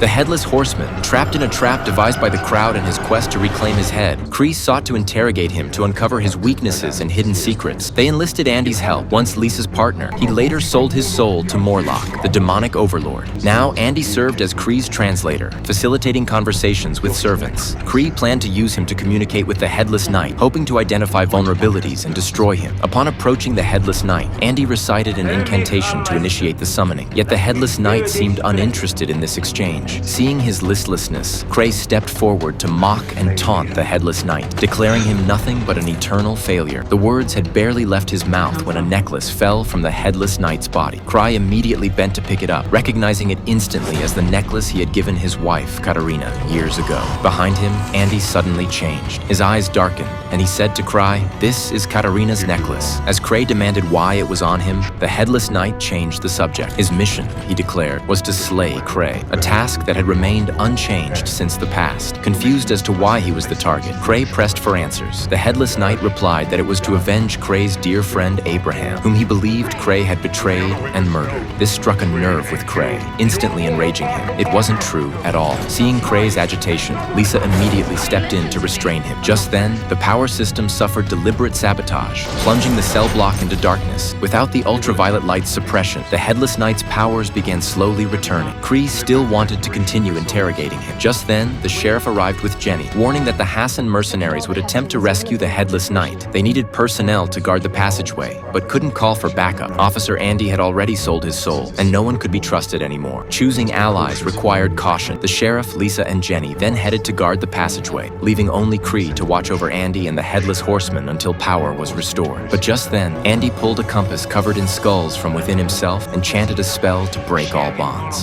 The Headless Horseman, trapped in a trap devised by the crowd in his quest to reclaim his head, Kree sought to interrogate him to uncover his weaknesses and hidden secrets. They enlisted Andy's help, once Lisa's partner. He later sold his soul to Morlock, the demonic overlord. Now, Andy served as Kree's translator, facilitating conversations with servants. Kree planned to use him to communicate with the Headless Knight, hoping to identify vulnerabilities and destroy him. Upon approaching the Headless Knight, Andy recited an incantation to initiate the summoning. Yet the Headless Knight seemed uninterested in this exchange. Seeing his listlessness, Kree stepped forward to mock and taunt the Headless Knight, declaring him nothing but an eternal failure. The words had barely left his mouth when a necklace fell from the Headless Knight's body. Kree immediately bent to pick it up, recognizing it instantly as the necklace he had given his wife, Katarina, years ago. Behind him, Andy suddenly changed. His eyes darkened, and he said to Kree, "This is Katarina's necklace." As Kree demanded why it was on him, the Headless Knight changed the subject. His mission, he declared, was to slay Kree, a task that had remained unchanged since the past. Confused as to why he was the target, Kree pressed for answers. The Headless Knight replied that it was to avenge Kree's dear friend Abraham, whom he believed Kree had betrayed and murdered. This struck a nerve with Kree, instantly enraging him. It wasn't true at all. Seeing Kree's agitation, Lisa immediately stepped in to restrain him. Just then, the power system suffered deliberate sabotage, plunging the cell block into darkness. Without the ultraviolet light's suppression, the Headless Knight's powers began slowly returning. Kree still wanted to continue interrogating him. Just then, the sheriff arrived with Jenny, warning that the Hassan mercenaries would attempt to rescue the Headless Knight. They needed personnel to guard the passageway, but couldn't call for backup. Officer Andy had already sold his soul, and no one could be trusted anymore. Choosing allies required caution. The sheriff, Lisa, and Jenny then headed to guard the passageway, leaving only Kree to watch over Andy and the Headless Horseman until power was restored. But just then, Andy pulled a compass covered in skulls from within himself and chanted a spell to break all bonds.